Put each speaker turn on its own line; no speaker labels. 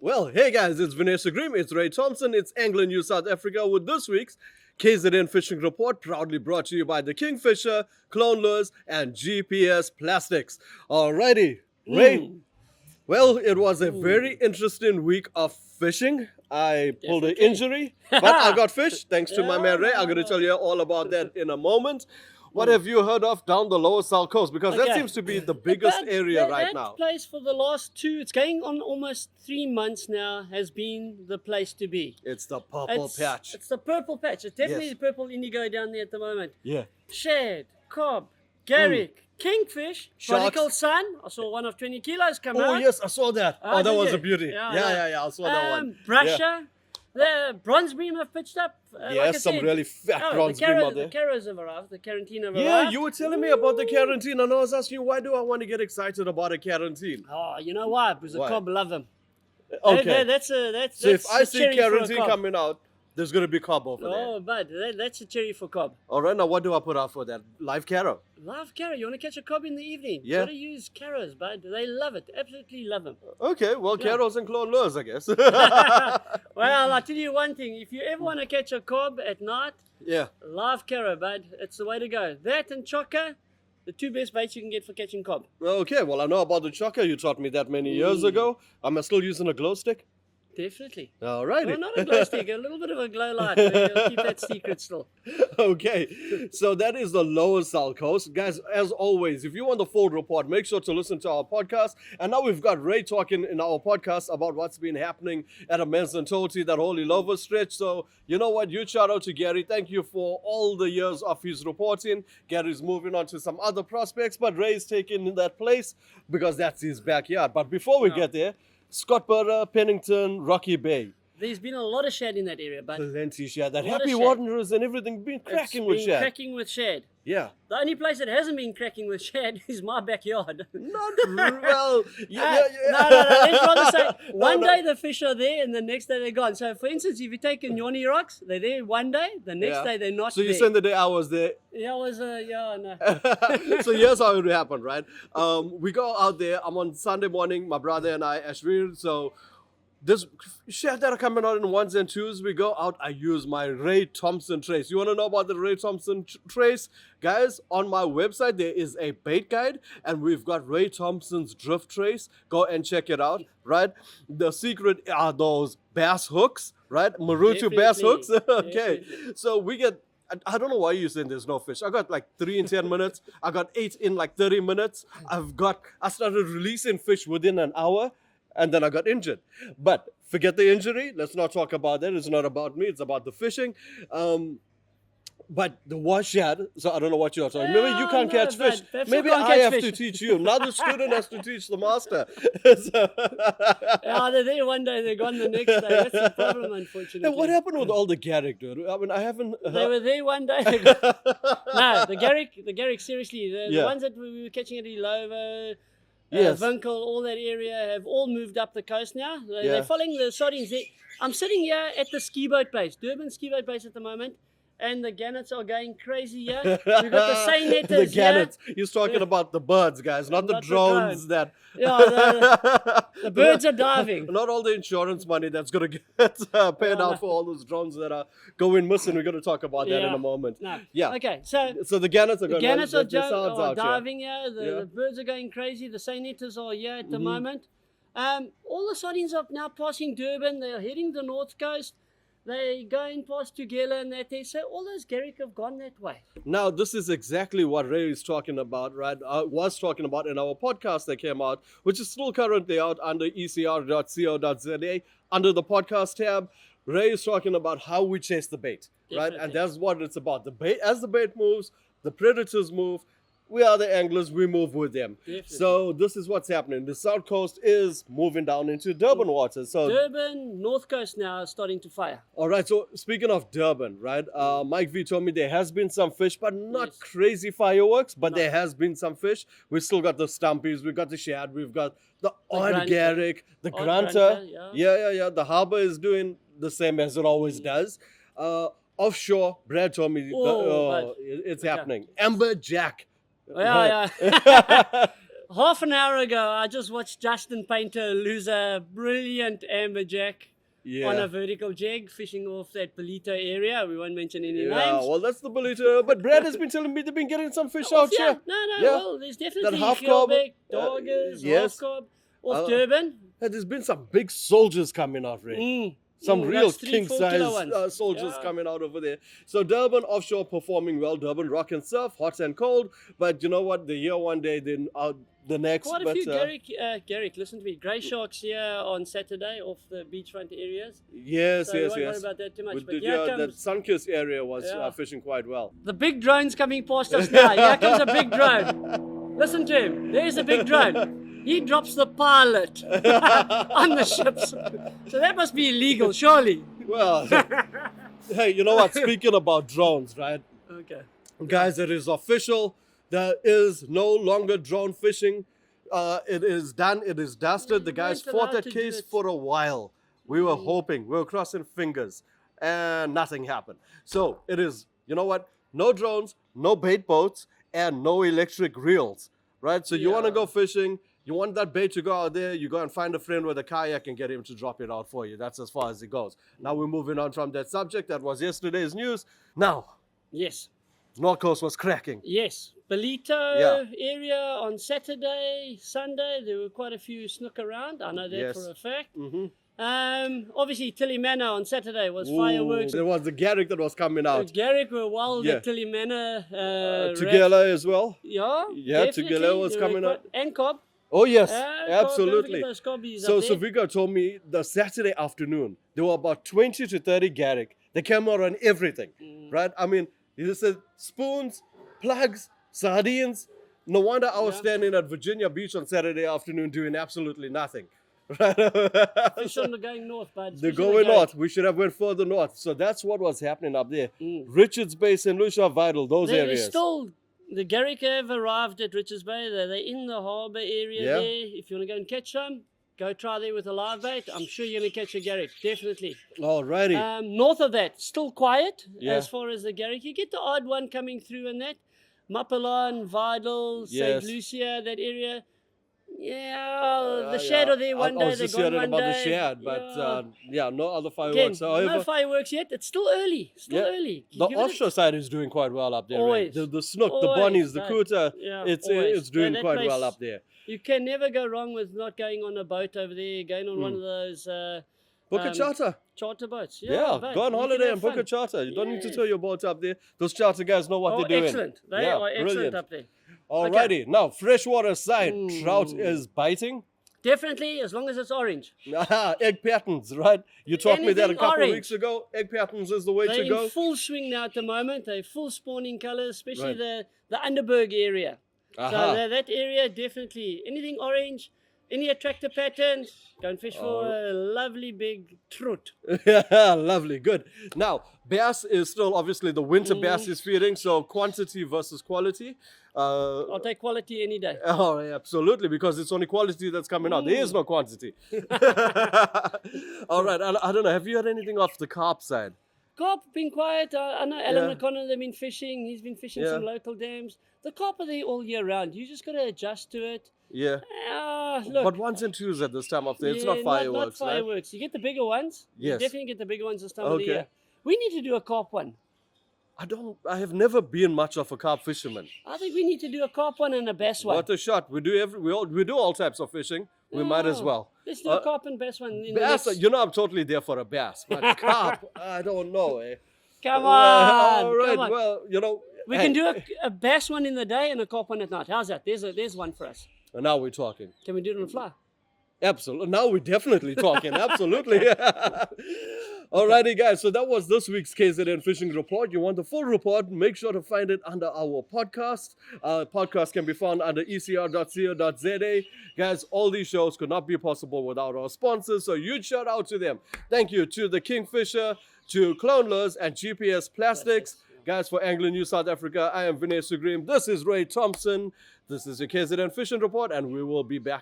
Well, hey guys, it's Vinesh Agreem, it's Ray Thompson, it's Angling New South Africa with this week's KZN Fishing Report, proudly brought to you by the Kingfisher, Clone Lures, and GPS Plastics. Alrighty, Ray. Well, it was a very interesting week of fishing. I pulled an
Definitely.
injury, but I got fish thanks to my man Ray. I'm going to tell you all about that in a moment. What have you heard of down the lower South Coast? Because that
Okay.
seems to be the biggest area right
that
now.
place for the last it's going on almost 3 months now, has been the place to be.
It's the purple patch.
It's the purple patch. It's definitely
Yes.
the purple indigo down there at the moment.
Yeah.
Shad, cob, Garrick, kingfish,
Sharks.
prodigal son. I saw one of 20 kilos come out.
Oh, yes, I saw that.
Ah,
that
did
was
you?
a beauty.
Yeah,
I saw that one.
Brusher. The bronze bream have pitched up.
Yes, some really fat bronze bream out there.
The carrows have arrived. The quarantine have
Yeah,
arrived.
you were telling me about the quarantine, and I was asking you, why do I want to get excited about a quarantine?
Oh, you know why? Because the
Why?
cob love them.
Okay.
That's
So if I
a
see
cherry for a
quarantine
cob.
coming out, there's going to be cob over there.
Oh, bud, that's a cherry for cob.
All right, now what do I put out for that? Live carrot.
Love carrot. You want to catch a cob in the evening?
Yeah.
Got to use carrots, bud. They love it. Absolutely love them.
Okay, well, carrots and clone lures, I guess.
Well, I'll tell you one thing. If you ever want to catch a cob at night,
Yeah.
live carrot, bud. It's the way to go. That and chocker, the two best baits you can get for catching cob.
Okay, well, I know about the chocker. You taught me that many years ago. Am I still using a glow stick?
Definitely.
All righty.
Well, not a glow stick, a little bit of a glow light. We'll keep that secret still.
Okay, so that is the lower South Coast. Guys, as always, if you want the full report, make sure to listen to our podcast. And now we've got Ray talking in our podcast about what's been happening at a men's and Toti, that Holy Lover stretch. So, you know what? Huge shout out to Gary. Thank you for all the years of his reporting. Gary's moving on to some other prospects, but Ray's taking that place because that's his backyard. But before we get there, Scott Burger, Pennington, Rocky Bay.
There's been a lot of shad in that area, but
Plenty shad. That
Lot of
Happy
shad.
Wanderers and everything been cracking with shad.
cracking with shad.
Yeah.
The only place that hasn't been cracking with shad is my backyard.
Not well. Yeah.
No. Let's rather say one day the fish are there and the next day they're gone. So, for instance, if you take Nyoni rocks, they're there one day, the next day they're not
So
there.
you saying the day I was there.
Yeah, no.
So here's how it happened, right? We go out there. I'm on Sunday morning. My brother and I, Ashvir. So this shad that are coming out in ones and twos. We go out. I use my Ray Thompson trace. You want to know about the Ray Thompson trace? Guys, on my website, there is a bait guide and we've got Ray Thompson's drift trace. Go and check it out, right? The secret are those bass hooks, right? Marutu bass hooks. Okay.
Definitely.
So we get, I don't know why you're saying there's no fish. I got like 3 in 10 minutes. I got 8 in like 30 minutes. I started releasing fish within an hour. And then I got injured. But forget the injury. Let's not talk about that. It's not about me. It's about the fishing. But the wash shad, so I don't know what you're talking. Maybe you can't
no,
catch fish.
but
Maybe
can't
I
catch
have
fish.
to teach you. Now the student has to teach the master.
Yeah, they're there one day, they're gone the next day. That's the problem, unfortunately.
Hey, what happened with all the Garrick, dude? I mean, I haven't.
They were there one day. No, the Garrick, seriously, the ones that we were catching at Ilova,
Yes.
Winkel, all that area have all moved up the coast now.
Yeah.
They're following the sardines. I'm sitting here at the ski boat base, Durban ski boat base at the moment, and the gannets are going crazy here. We've got the same
The
netters here.
gannets. He's talking about the birds, guys, not the
Not the
drones
drones.
that.
Yeah, the birds are diving.
Not all the insurance money that's going to get paid out for all those drones that are going missing. We're going to talk about that in
Yeah.
a moment.
No.
Yeah.
Okay, so
So the gannets are
the
going
gannets are,
sounds out here.
diving here.
Yeah.
The birds are going crazy. The sainitas are here at the moment. All the sardines are now passing Durban. They're heading the north coast. They're going past Tugela and that. So all those Garrick have gone that way.
Now, this is exactly what Ray is talking about, right? Was talking about in our podcast that came out, which is still currently out under ecr.co.za under the podcast tab. Ray is talking about how we chase the bait, right? And
Definitely.
that's what it's about. The bait, as the bait moves, the predators move. We are the anglers, we move with them.
Definitely.
So this is what's happening. The South Coast is moving down into Durban waters. So
Durban, north coast now is starting to fire.
all right, so speaking of Durban, right? Mike V told me there has been some fish, but not
Yes.
crazy fireworks, but there has been some fish. We still got the stumpies, we've got the shad, we've got the odd
grunter.
Garrick, the
Odd
grunter.
grunter,
Yeah. The harbor is doing the same as it always does. Offshore, Brad told me
Oh,
it's happening. Amber Jack.
Yeah. half an hour ago, I just watched Justin Painter lose a brilliant amberjack on a vertical jig, fishing off that Belito area. We won't mention any names.
Well, that's the Belito. But Brad has been telling me they've been getting some fish out here.
No,
Yeah.
well, there's definitely
half cob,
Geelbeck, Doggers,
yes.
half cob, off Durban.
There's been some big soldiers coming out, Ray. Some real
that's 3-4 kilo
king-size
ones.
soldiers coming out over there. So Durban offshore performing well. Durban rock and surf, hot and cold. But you know what? They're here one day, then out the next.
Quite a few Garrick, listen to me. Grey sharks here on Saturday off the beachfront areas.
Yes,
So we
yes,
won't worry
yes.
about that too much.
With
But
the,
here
that
comes
Sunkist area was fishing quite well.
the big drone's coming past us now. Here comes a big drone. Listen to him. There's a big drone. He drops the pilot on the ships. So that must be illegal, surely.
Well, hey, you know what? Speaking about drones, right?
Okay.
Guys, it is official. There is no longer drone fishing. It is done. It is dusted. The guys
weren't
fought
allowed
that
to do
case
it.
for a while. We were hoping. We were crossing fingers. And nothing happened. So it is, you know what? No drones, no bait boats, and no electric reels. Right? So you want to go fishing. You want that bait to go out there, you go and find a friend with a kayak and get him to drop it out for you. That's as far as it goes. Now we're moving on from that subject. That was yesterday's news. Now,
Yes.
North Coast was cracking.
Yes. Belito area on Saturday, Sunday, there were quite a few snook around. I know that
Yes.
for a fact.
Mm-hmm.
Obviously, Tilly Manor on Saturday was fireworks.
There was the Garrick that was coming out.
Garrick were wild
Yeah.
at Tilly Manor.
Together as well.
Yeah,
Yeah,
definitely.
Tugela was
They were
coming
quite-
out.
And Cobb.
Oh, yes.
Don't
Absolutely.
forget those cobbies
So
up there.
Savika told me the Saturday afternoon, there were about 20 to 30 Garrick. They came out on everything, right? I mean, he just said spoons, plugs, sardines. No wonder I was standing at Virginia Beach on Saturday afternoon doing absolutely nothing. Right?
Fish on the going north, bud.
They're
Fish on the
going north. We should have went further north. So that's what was happening up there. Richards Bay, St. Lucia, Vital, those
They're
areas.
still, the Garrick have arrived at Richards Bay. They're in the harbour area there. If you want to go and catch some, go try there with a live bait. I'm sure you're going to catch a Garrick, definitely.
Alrighty.
North of that, still quiet
Yeah.
as far as the Garrick. You get the odd one coming through in that. Mapelon, Vidal,
Yes.
St. Lucia, that area. Yeah, the Shad are there one
I
day,
was
they're
just
gone
hearing
one
about
day.
the Shad, but no other fireworks.
Again,
However,
no fireworks yet. It's still early. Still early.
the
Give it a-
offshore side is doing quite well up there.
Always.
Right? The snook, the
Always,
bunnies, the
right.
kuta,
Yeah,
it's
always.
doing
That
quite
place-
well up there.
You can never go wrong with not going on a boat over there, going on one of those
Book a charter.
charter boats.
Yeah,
but
go on
you can
holiday
have
and book
fun.
a charter. You don't need to
Yes.
tow your boat up there. Those charter guys know what
Oh,
they're doing.
excellent. They are excellent
brilliant.
up there.
Alrighty, now freshwater side, trout is biting.
Definitely, as long as it's orange.
Egg patterns, right? You taught me that a
Anything
couple of
orange.
weeks ago. Egg patterns is the way
They're
to
in
go.
full swing now at the moment. They're full spawning colours, especially
Right.
the Underberg area.
Aha.
So that area, definitely. Anything orange, any attractor patterns, go and fish for a lovely big trout.
Lovely, good. Now, bass is still obviously the winter bass is feeding, so quantity versus quality.
I'll take quality any day.
Oh, absolutely, because it's only quality that's coming out. There is no quantity. All right, I don't know. Have you had anything off the carp side?
Carp been quiet. I know Alan
Yeah.
O'Connor, they've been fishing. He's been fishing some local dams. The carp are there all year round. You just got to adjust to it.
Yeah.
Look,
But ones and twos at this time of the year. It's not
yeah,
fireworks,
Not
right?
fireworks. You get the bigger ones.
Yes.
You definitely get the bigger ones this time of the
Okay.
year. We need to do a carp one.
I have never been much of a carp fisherman.
I think we need to do a carp one and a bass one.
What a shot. We do all types of fishing. We might as
Yeah.
well.
Let's do a carp and bass one. In
Bass,
the next...
you know I'm totally there for a bass. But carp, I don't know, eh?
Come
Well,
on.
all right,
Come on.
well, you know.
We can do a bass one in the day and a carp one at night. How's that? There's one for us.
Now we're talking.
Can we do it on the fly?
Absolutely. Now we're definitely talking. Absolutely. Alrighty, guys. So that was this week's KZN Fishing Report. You want the full report? Make sure to find it under our podcast. Podcast can be found under ecr.co.za. Guys, all these shows could not be possible without our sponsors. So huge shout out to them. Thank you to the Kingfisher, to Clone Lures, and GPS Plastics. Guys, for Angling News South Africa, I am Vinesh Sugrim. This is Ray Thompson. This is your KZN Fishing Report, and we will be back